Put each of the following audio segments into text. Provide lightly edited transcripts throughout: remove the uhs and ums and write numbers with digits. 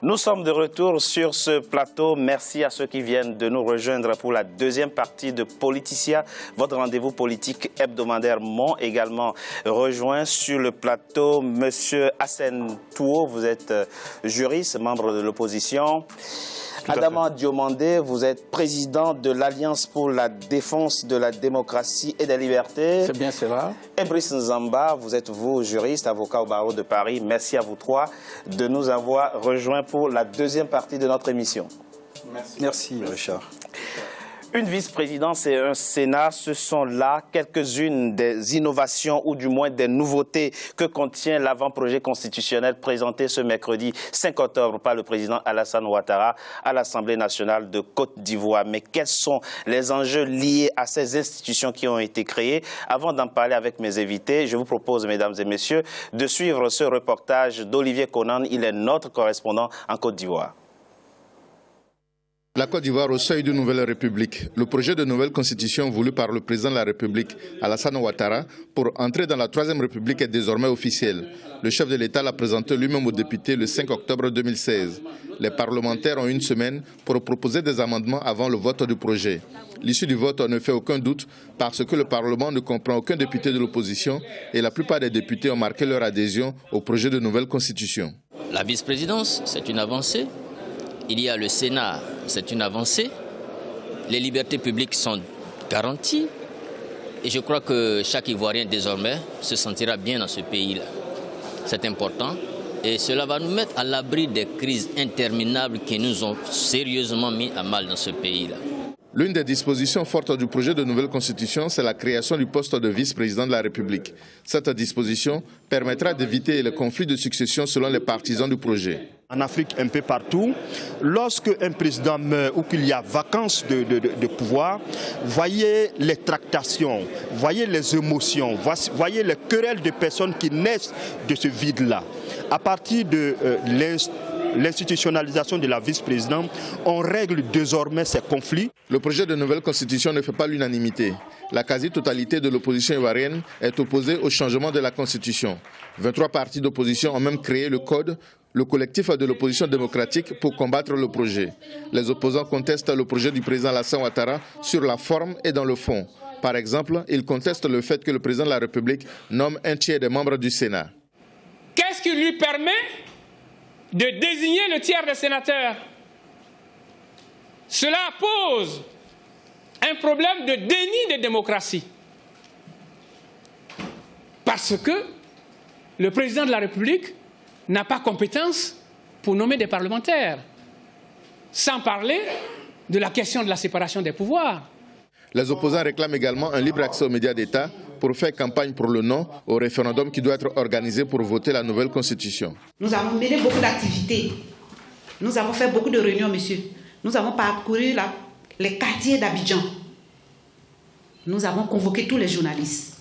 Nous sommes de retour sur ce plateau. Merci à ceux qui viennent de nous rejoindre pour la deuxième partie de Politicia, votre rendez-vous politique hebdomadaire. M'ont également rejoint sur le plateau Monsieur Hassen Touo, vous êtes juriste, membre de l'opposition. Adama Diomandé, vous êtes président de l'Alliance pour la défense de la démocratie et des libertés. C'est bien cela. Et Brice Nzamba, vous êtes vous juriste, avocat au barreau de Paris. Merci à vous trois de nous avoir rejoints pour la deuxième partie de notre émission. Merci Richard. Une vice-présidence et un Sénat, ce sont là quelques-unes des innovations ou du moins des nouveautés que contient l'avant-projet constitutionnel présenté ce mercredi 5 octobre par le président Alassane Ouattara à l'Assemblée nationale de Côte d'Ivoire. Mais quels sont les enjeux liés à ces institutions qui ont été créées? Avant d'en parler avec mes invités, je vous propose, mesdames et messieurs, de suivre ce reportage d'Olivier Conan. Il est notre correspondant en Côte d'Ivoire. La Côte d'Ivoire au seuil d'une nouvelle république. Le projet de nouvelle constitution voulu par le président de la République, Alassane Ouattara, pour entrer dans la troisième république est désormais officiel. Le chef de l'État l'a présenté lui-même aux députés le 5 octobre 2016. Les parlementaires ont une semaine pour proposer des amendements avant le vote du projet. L'issue du vote ne fait aucun doute parce que le Parlement ne comprend aucun député de l'opposition et la plupart des députés ont marqué leur adhésion au projet de nouvelle constitution. La vice-présidence, c'est une avancée. Il y a le Sénat, c'est une avancée. Les libertés publiques sont garanties. Et je crois que chaque Ivoirien, désormais, se sentira bien dans ce pays-là. C'est important. Et cela va nous mettre à l'abri des crises interminables qui nous ont sérieusement mis à mal dans ce pays-là. L'une des dispositions fortes du projet de nouvelle constitution, c'est la création du poste de vice-président de la République. Cette disposition permettra d'éviter les conflits de succession selon les partisans du projet. En Afrique, un peu partout, lorsque un président meurt ou qu'il y a vacance de pouvoir, voyez les tractations, voyez les émotions, voyez les querelles de personnes qui naissent de ce vide-là. À partir de l'institutionnalisation de la vice-présidente, on règle désormais ces conflits. Le projet de nouvelle constitution ne fait pas l'unanimité. La quasi-totalité de l'opposition ivoirienne est opposée au changement de la constitution. 23 partis d'opposition ont même créé le code, le collectif de l'opposition démocratique, pour combattre le projet. Les opposants contestent le projet du président Alassane Ouattara sur la forme et dans le fond. Par exemple, ils contestent le fait que le président de la République nomme un tiers des membres du Sénat. Qu'est-ce qui lui permet de désigner le tiers des sénateurs? Cela pose un problème de déni de démocratie. Parce que le président de la République n'a pas compétence pour nommer des parlementaires. Sans parler de la question de la séparation des pouvoirs. Les opposants réclament également un libre accès aux médias d'État pour faire campagne pour le non au référendum qui doit être organisé pour voter la nouvelle constitution. Nous avons mené beaucoup d'activités. Nous avons fait beaucoup de réunions, monsieur. Nous avons parcouru les quartiers d'Abidjan. Nous avons convoqué tous les journalistes.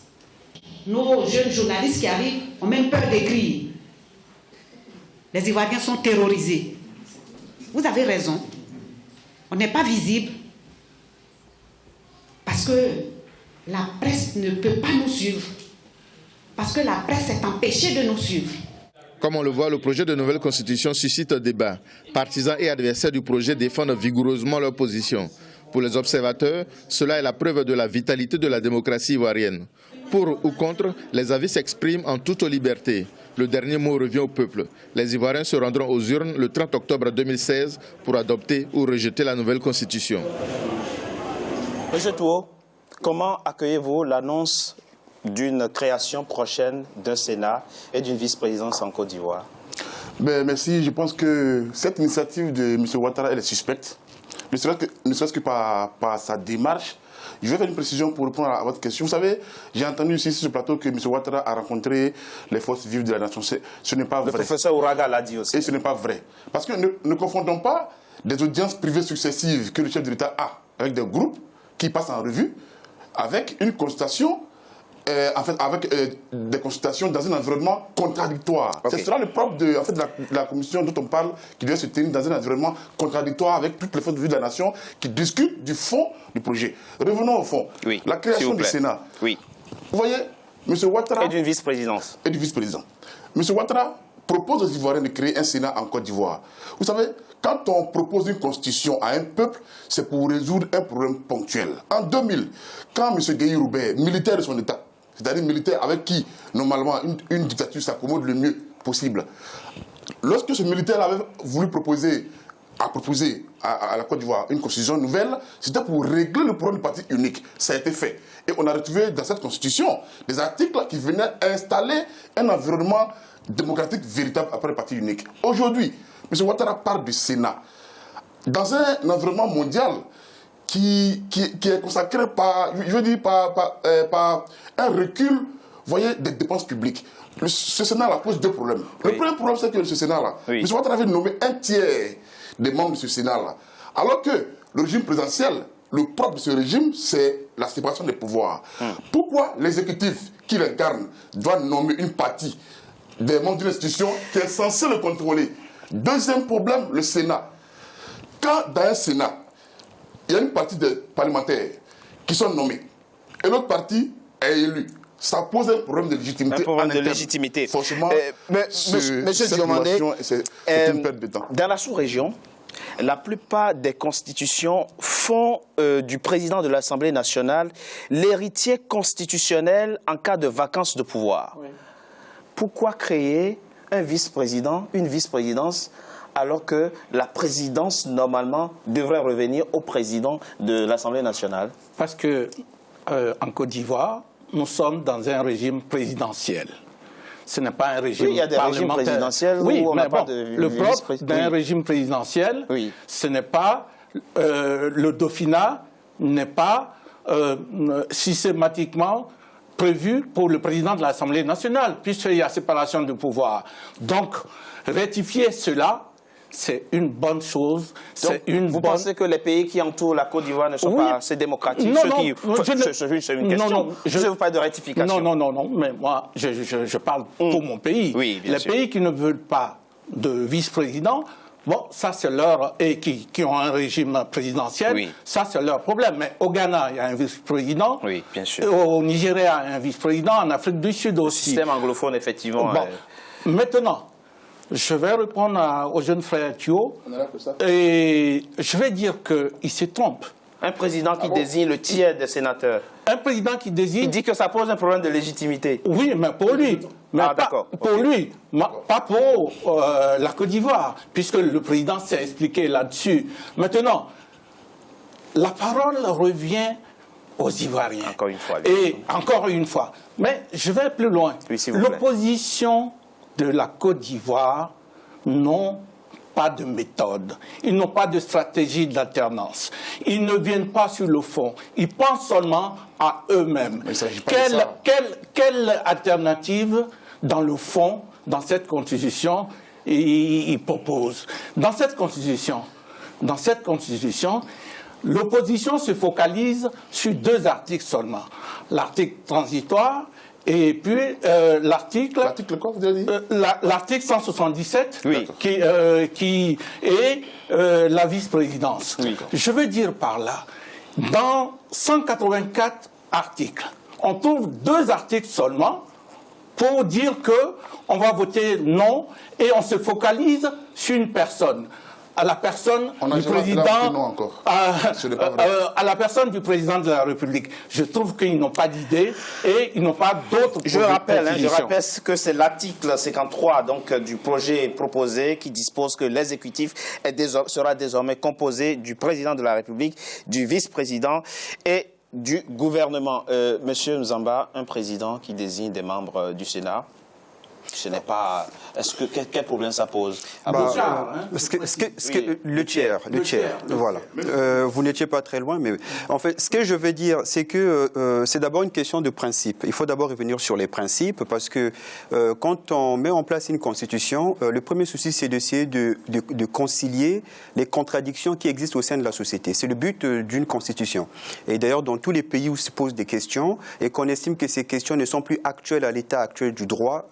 Nos jeunes journalistes qui arrivent ont même peur d'écrire. Les Ivoiriens sont terrorisés. Vous avez raison. On n'est pas visible. Parce que la presse ne peut pas nous suivre. Parce que la presse est empêchée de nous suivre. Comme on le voit, le projet de nouvelle constitution suscite un débat. Partisans et adversaires du projet défendent vigoureusement leur position. Pour les observateurs, cela est la preuve de la vitalité de la démocratie ivoirienne. Pour ou contre, les avis s'expriment en toute liberté. Le dernier mot revient au peuple. Les Ivoiriens se rendront aux urnes le 30 octobre 2016 pour adopter ou rejeter la nouvelle constitution. Monsieur Touo, comment accueillez-vous l'annonce d'une création prochaine d'un Sénat et d'une vice-présidence en Côte d'Ivoire? Merci. Je pense que cette initiative de M. Ouattara, elle est suspecte. Ne serait-ce que par sa démarche. Je vais faire une précision pour répondre à votre question. Vous savez, j'ai entendu ici sur ce plateau que M. Ouattara a rencontré les forces vives de la nation. Ce n'est pas vrai. Le professeur Ouraga l'a dit aussi. Et ce n'est pas vrai. Parce que ne confondons pas des audiences privées successives que le chef de l'État a avec des groupes qui passent en revue avec une consultation, avec des consultations dans un environnement contradictoire. Okay. C'est cela le propre de la commission dont on parle, qui doit se tenir dans un environnement contradictoire avec toutes les forces de vue de la nation qui discutent du fond du projet. Revenons au fond. Oui, la création du Sénat. Oui. Vous voyez, M. Ouattara... Et d'une vice-présidence. Et du vice-président. M. Ouattara propose aux Ivoiriens de créer un Sénat en Côte d'Ivoire. Vous savez, quand on propose une constitution à un peuple, c'est pour résoudre un problème ponctuel. En 2000, quand M. Gueye Roubert, militaire de son État, c'est-à-dire militaire avec qui, normalement, une dictature s'accommode le mieux possible, lorsque ce militaire avait voulu proposer à la Côte d'Ivoire une constitution nouvelle, c'était pour régler le problème du parti unique. Ça a été fait. Et on a retrouvé dans cette constitution des articles qui venaient installer un environnement démocratique véritable après le parti unique. Aujourd'hui, M. Ouattara parle du Sénat. Dans un environnement mondial qui est consacré par un recul, voyez, des dépenses publiques. Ce Sénat-là pose deux problèmes. Le premier problème, c'est que ce Sénat-là, M. Ouattara avait nommé un tiers des membres de ce Sénat-là. Alors que le régime présidentiel, le propre de ce régime, c'est la séparation des pouvoirs. Pourquoi l'exécutif qui l'incarne doit nommer une partie des membres d'une institution qui est censée le contrôler? Deuxième problème, le Sénat. Quand dans un Sénat, il y a une partie des parlementaires qui sont nommés et l'autre partie est élue, ça pose un problème de légitimité. Un problème de légitimité. Franchement, Monsieur Diomandé, c'est une perte de temps. Dans la sous-région, la plupart des constitutions font du président de l'Assemblée nationale l'héritier constitutionnel en cas de vacance de pouvoir. Oui. Pourquoi créer un vice-président, une vice-présidence, alors que la présidence, normalement, devrait revenir au président de l'Assemblée nationale? Parce que en Côte d'Ivoire, nous sommes dans un régime présidentiel. Ce n'est pas un régime parlementaire. Oui, il y a des régimes présidentiels où on n'a pas de le propre d'un régime présidentiel, ce n'est pas le dauphinat n'est pas systématiquement prévu pour le président de l'Assemblée nationale, puisqu'il y a séparation de pouvoir. Donc, rectifier cela, c'est une bonne chose. Vous pensez que les pays qui entourent la Côte d'Ivoire ne sont pas assez démocratiques? C'est une question. Je ne veux pas de rectification. Non, mais moi, je parle pour mon pays. Oui, bien les sûr. pays qui ne veulent pas de vice-président, bon, ça c'est leur... et qui ont un régime présidentiel, ça c'est leur problème. Mais au Ghana, il y a un vice-président. Oui, bien sûr. Au Nigeria, il y a un vice-président. En Afrique du Sud aussi. Le système anglophone, effectivement. Bon, maintenant... Je vais répondre au jeune frère Thio et je vais dire qu'il se trompe. Un président qui désigne le tiers des sénateurs. Un président qui désigne... Il dit que ça pose un problème de légitimité. Oui, mais pour lui. Mais lui, pas pour la Côte d'Ivoire, puisque le président s'est expliqué là-dessus. Maintenant, la parole revient aux Ivoiriens. Encore une fois. Et encore une fois. Mais je vais plus loin. L'opposition de la Côte d'Ivoire n'ont pas de méthode, ils n'ont pas de stratégie d'alternance, ils ne viennent pas sur le fond, ils pensent seulement à eux-mêmes. Quelle alternative dans le fond, dans cette constitution, ils proposent? Dans cette constitution, l'opposition se focalise sur deux articles seulement. L'article transitoire et puis l'article... L'article quoi, vous avez dit? L'article 177, qui est la vice-présidence. Je veux dire par là, dans 184 articles, on trouve deux articles seulement pour dire qu'on va voter non et on se focalise sur une personne. À la personne du président, à la personne du président de la République. Je trouve qu'ils n'ont pas d'idée et ils n'ont pas d'autres. Je rappelle que c'est l'article 53 donc du projet proposé qui dispose que l'exécutif sera désormais composé du président de la République, du vice-président et du gouvernement. Monsieur Nzamba, un président qui désigne des membres du Sénat. Ce n'est pas... Quel problème ça pose? Le tiers, voilà. Vous n'étiez pas très loin, mais en fait, ce que je veux dire, c'est que c'est d'abord une question de principe. Il faut d'abord revenir sur les principes, parce que quand on met en place une constitution, le premier souci, c'est d'essayer de concilier les contradictions qui existent au sein de la société. C'est le but d'une constitution. Et d'ailleurs, dans tous les pays où se posent des questions, et qu'on estime que ces questions ne sont plus actuelles à l'état actuel du droit,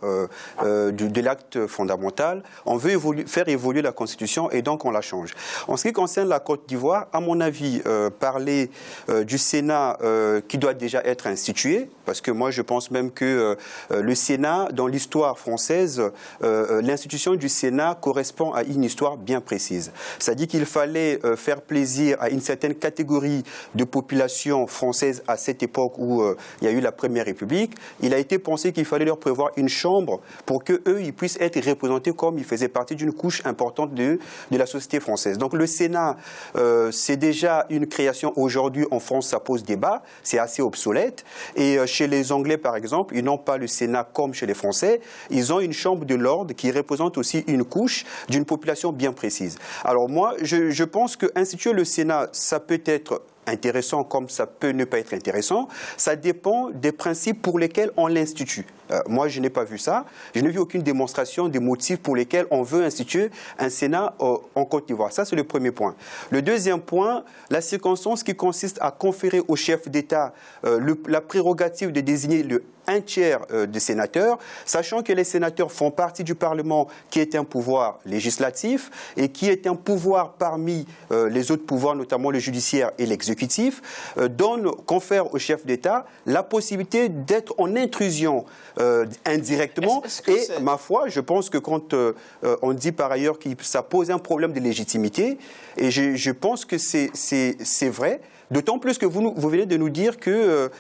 de l'acte charte fondamentale, on veut faire évoluer la Constitution et donc on la change. En ce qui concerne la Côte d'Ivoire, à mon avis, parler du Sénat qui doit déjà être institué, parce que moi je pense même que le Sénat, dans l'histoire française, l'institution du Sénat correspond à une histoire bien précise. C'est-à-dire qu'il fallait faire plaisir à une certaine catégorie de population française à cette époque où il y a eu la Première République. Il a été pensé qu'il fallait leur prévoir une chambre pour qu'eux, ils puissent être représentés comme ils faisaient partie d'une couche importante de la société française. Donc le Sénat, c'est déjà une création aujourd'hui en France, ça pose débat, c'est assez obsolète. Et chez les Anglais, par exemple, ils n'ont pas le Sénat comme chez les Français. Ils ont une chambre de l'ordre qui représente aussi une couche d'une population bien précise. Alors moi, je pense qu'instituer le Sénat, ça peut être intéressant comme ça peut ne pas être intéressant. Ça dépend des principes pour lesquels on l'institue. Moi, je n'ai pas vu ça. Je n'ai vu aucune démonstration des motifs pour lesquels on veut instituer un Sénat en Côte d'Ivoire. Ça, c'est le premier point. Le deuxième point, la circonstance qui consiste à conférer au chef d'État la prérogative de désigner un tiers des sénateurs, sachant que les sénateurs font partie du Parlement qui est un pouvoir législatif et qui est un pouvoir parmi les autres pouvoirs, notamment le judiciaire et l'exécutif, confère au chef d'État la possibilité d'être en intrusion indirectement. Ma foi, je pense que quand on dit par ailleurs que ça pose un problème de légitimité, et je pense que c'est vrai, d'autant plus que vous venez de nous dire que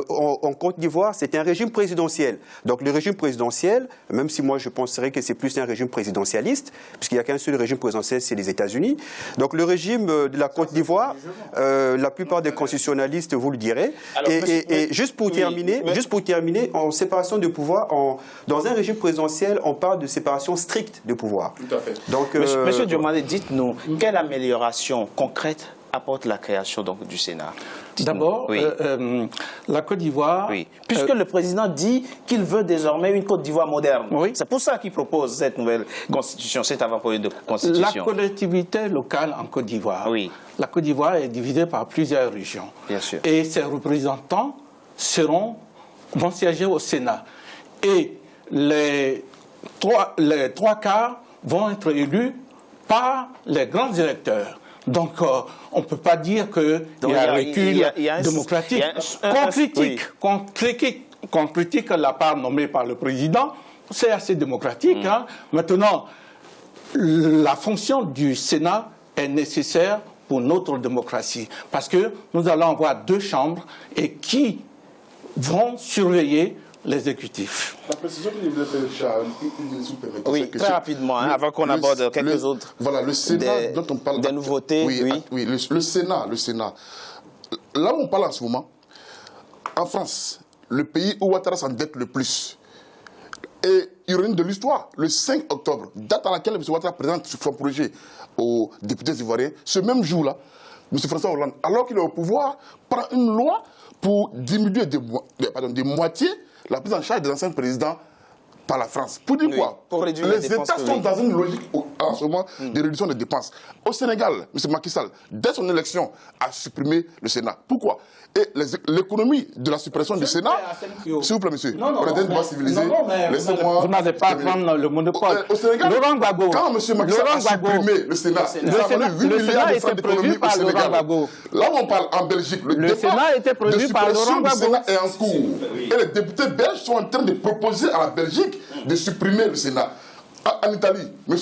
en Côte d'Ivoire, c'est un régime présidentiel. Donc le régime présidentiel, même si moi je penserais que c'est plus un régime présidentialiste, puisqu'il n'y a qu'un seul régime présidentiel, c'est les États-Unis. Donc le régime de la Côte d'Ivoire, la plupart des constitutionnalistes vous le direz. Alors, et juste pour terminer, en séparation de pouvoir, dans un régime présidentiel, on parle de séparation stricte de pouvoir. Tout à fait. Donc, Monsieur Diomandé, dites-nous, quelle amélioration concrète apporte la création donc, du Sénat? D'abord, oui. La Côte d'Ivoire... Oui. Puisque le président dit qu'il veut désormais une Côte d'Ivoire moderne. Oui. C'est pour ça qu'il propose cette nouvelle constitution, cet avant-projet de constitution. La collectivité locale en Côte d'Ivoire. Oui. La Côte d'Ivoire est divisée par plusieurs régions. Bien sûr. Et ses représentants vont siéger au Sénat. Et les trois quarts vont être élus par les grands électeurs. Donc, on ne peut pas dire qu'il y a un recul démocratique. Qu'on critique la part nommée par le président, c'est assez démocratique. Hein. Maintenant, la fonction du Sénat est nécessaire pour notre démocratie. Parce que nous allons avoir deux chambres et qui vont surveiller l'exécutif. La précision que je voulais faire, Charles, oui, très rapidement, avant qu'on aborde quelques autres. Voilà, le Sénat dont on parle. Des nouveautés. Oui, le Sénat. Là où on parle en ce moment, en France, le pays où Ouattara s'endette le plus, et ironie de l'histoire, le 5 octobre, date à laquelle M. Ouattara présente son projet aux députés ivoiriens, ce même jour-là, M. François Hollande, alors qu'il est au pouvoir, prend une loi pour diminuer de moitié la prise en charge des anciens présidents par la France. Pour dire quoi? Pour réduire les États sont dans une logique en ce moment de réduction des dépenses. Au Sénégal, M. Macky Sall, dès son élection, a supprimé le Sénat. Pourquoi? Et l'économie de la suppression du Sénat, s'il vous plaît, monsieur, on est dans une civilisé. Vous n'avez pas à prendre le monopole. Au Sénégal, Laurent Gbagbo, quand M. Macky Sall a supprimé le Sénat, il a fallu 8 milliards de francs d'économie au Sénégal. Là où on parle en Belgique, le Sénat était prévu par Laurent Gbagbo. Le Sénat est en cours. Et les députés belges sont en train de proposer à la Belgique de supprimer le Sénat. En Italie, M.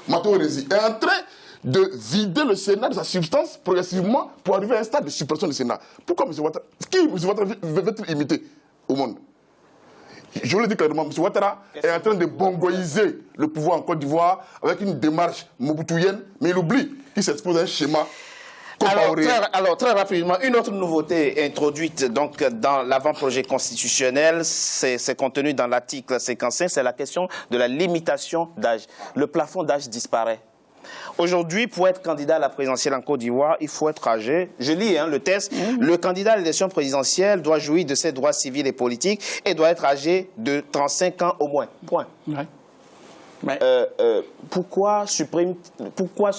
Matteo Renzi est en train de vider le Sénat de sa substance progressivement pour arriver à un stade de suppression du Sénat. Pourquoi M. Ouattara? Qui M. Ouattara veut-il imiter au monde? Je vous le dis clairement, M. Ouattara est en train de bongoïser le pouvoir en Côte d'Ivoire avec une démarche mobutuienne, mais il oublie qu'il s'expose à un schéma. Alors, très rapidement, une autre nouveauté introduite donc, dans l'avant-projet constitutionnel, c'est contenu dans l'article 55, c'est la question de la limitation d'âge. Le plafond d'âge disparaît. Aujourd'hui, pour être candidat à la présidentielle en Côte d'Ivoire, il faut être âgé. Je lis le texte. Le candidat à l'élection présidentielle doit jouir de ses droits civils et politiques et doit être âgé de 35 ans au moins. Point. Ouais. Pourquoi ce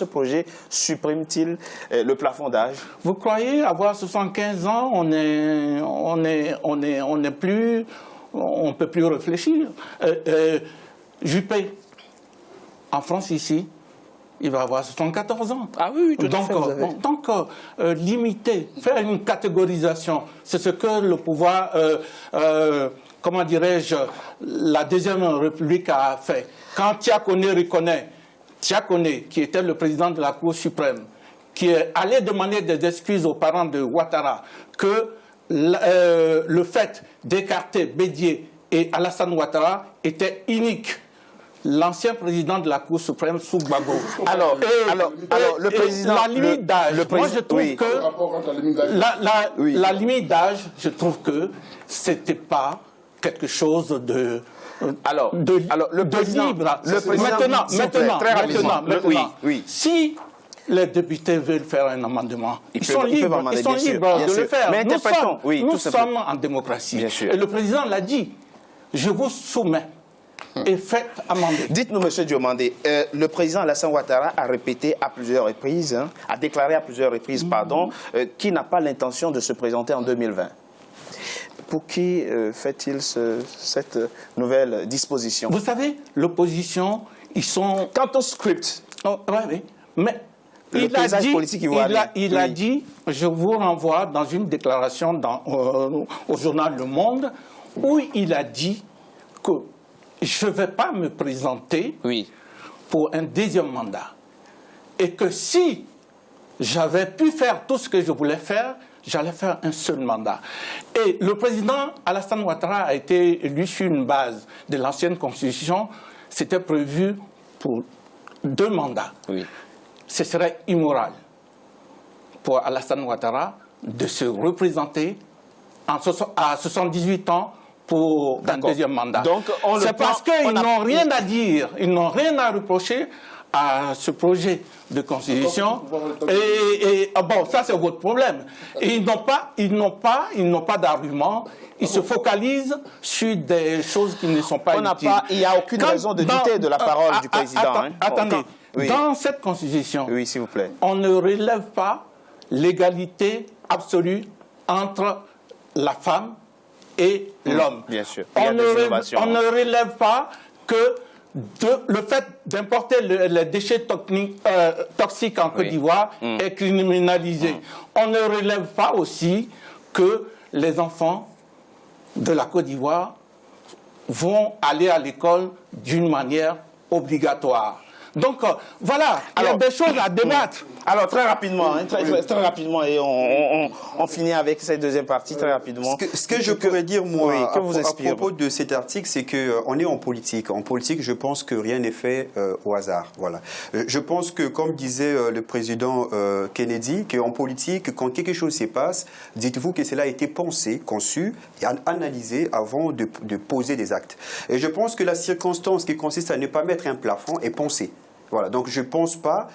projet supprime-t-il le plafond d'âge? Vous croyez avoir 75 ans, on ne peut plus réfléchir. Juppé, En France, ici, il va avoir 74 ans. Ah oui, tout à fait. Donc, limiter, faire une catégorisation, c'est ce que le pouvoir, comment dirais-je, la Deuxième République a fait. Quand Tiakoné reconnaît, Tiakoné, qui était le président de la Cour suprême, qui est allé demander des excuses aux parents de Ouattara, que le fait d'écarter Bédié et Alassane Ouattara était unique. L'ancien président de la Cour suprême, Sougbago. Alors, le président... La limite d'âge, moi je trouve que... La limite d'âge, je trouve que c'était pas quelque chose de... le président, libre. Maintenant, si les députés veulent faire un amendement, ils sont libres de le faire. Mais nous sommes en démocratie. Et le président l'a dit, je vous soumets. Et faites amender. Dites-nous, M. Diomandé, le président Alassane Ouattara a répété à plusieurs reprises, a déclaré à plusieurs reprises, qu'il n'a pas l'intention de se présenter en 2020. Pour qui fait-il cette nouvelle disposition? Vous savez, l'opposition, ils sont... Quant au script... oui, mais il a dit, je vous renvoie dans une déclaration au journal Le Monde, où il a dit que je ne vais pas me présenter pour un deuxième mandat. Et que si j'avais pu faire tout ce que je voulais faire, j'allais faire un seul mandat. Et le président Alassane Ouattara a été élu sur une base de l'ancienne constitution. C'était prévu pour 2 mandats. Ce serait immoral pour Alassane Ouattara de se représenter à 78 ans pour un deuxième mandat. C'est parce qu'ils n'ont rien à dire, ils n'ont rien à reprocher à ce projet de constitution. Et bon, ça c'est votre problème. Et ils n'ont pas d'argument. Ils se focalisent sur des choses qui ne sont pas utiles. Il n'y a aucune raison de douter de la parole du président. Attendez, dans cette constitution, s'il vous plaît, on ne relève pas l'égalité absolue entre la femme et l'homme. Bien sûr. On ne relève pas que le fait d'importer les déchets toxiques en Côte d'Ivoire est criminalisé. On ne relève pas aussi que les enfants de la Côte d'Ivoire vont aller à l'école d'une manière obligatoire. Donc voilà, il y a des choses à débattre. Alors très rapidement, très rapidement, et on finit avec cette deuxième partie très rapidement. Ce que je pourrais dire, moi, à propos de cet article, c'est qu'on est en politique. En politique, je pense que rien n'est fait au hasard. Voilà. Je pense que, comme disait le président Kennedy, qu'en politique, quand quelque chose se passe, dites-vous que cela a été pensé, conçu et analysé avant de poser des actes. Et je pense que la circonstance qui consiste à ne pas mettre un plafond est pensée. Voilà, donc je ne pense pas.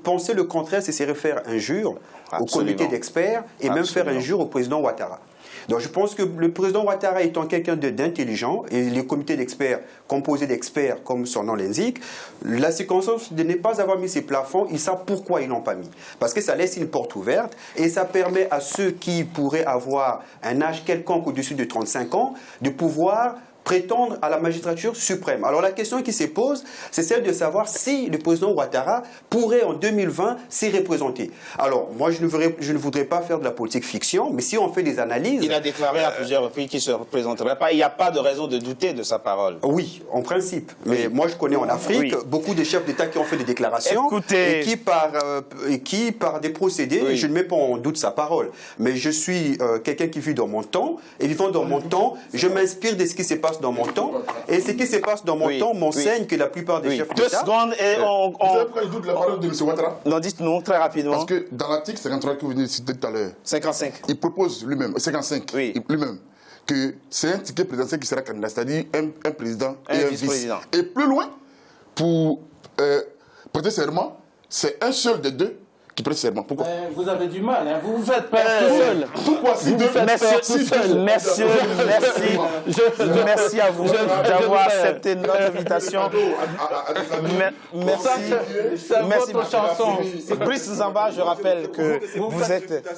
Penser le contraire, c'est se refaire injure au comité d'experts et même faire injure au président Ouattara. Donc je pense que le président Ouattara étant quelqu'un d'intelligent, et les comités d'experts composés d'experts, comme son nom l'indique, la circonstance de ne pas avoir mis ces plafonds, ils savent pourquoi ils n'ont pas mis. Parce que ça laisse une porte ouverte et ça permet à ceux qui pourraient avoir un âge quelconque au-dessus de 35 ans de pouvoir prétendre à la magistrature suprême. Alors la question qui se pose, c'est celle de savoir si le président Ouattara pourrait en 2020 s'y représenter. Alors moi je ne voudrais pas faire de la politique fiction, mais si on fait des analyses... Il a déclaré à plusieurs reprises qu'il ne se représenterait pas. Il n'y a pas de raison de douter de sa parole. Oui, en principe. Mais moi je connais en Afrique beaucoup de chefs d'État qui ont fait des déclarations et qui par des procédés, je ne mets pas en doute sa parole. Mais je suis quelqu'un qui vit dans mon temps, et vivant dans mon temps, je m'inspire de ce qui se passe dans mon temps, et ce qui se passe dans mon temps m'enseigne que la plupart des chefs d'État... 2 secondes et Vous savez pourquoi il doute de la parole de M. Ouattara? Non, dites-nous très rapidement. Parce que dans l'article 53 que vous venez de citer tout à l'heure... 55. Il propose lui-même, 55, lui-même, que c'est un ticket présidentiel qui sera candidat, c'est-à-dire un président et un vice-président. Et plus loin, pour prêter serment, c'est un seul des deux qui prête serment. Pourquoi? Vous avez du mal, hein. Vous vous faites perdre tout seul. Pourquoi? Merci à vous d'avoir accepté notre invitation. Merci. Votre chanson. Brice Nzamba, je rappelle que vous êtes...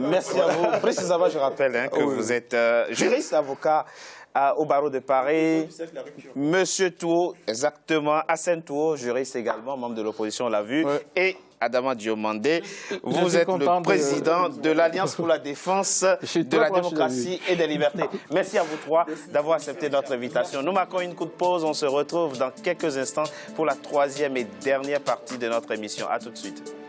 Merci à vous. Brice Nzamba, je rappelle que vous êtes juriste, avocat au barreau de Paris. Monsieur Touo, exactement. Hassen Touo, juriste également, membre de l'opposition, on l'a vu. Ouais. Et Adama Diomandé, vous êtes le président de l'Alliance pour la défense de la démocratie et des libertés. Merci à vous trois d'avoir accepté notre invitation. Nous marquons une courte pause. On se retrouve dans quelques instants pour la troisième et dernière partie de notre émission. À tout de suite.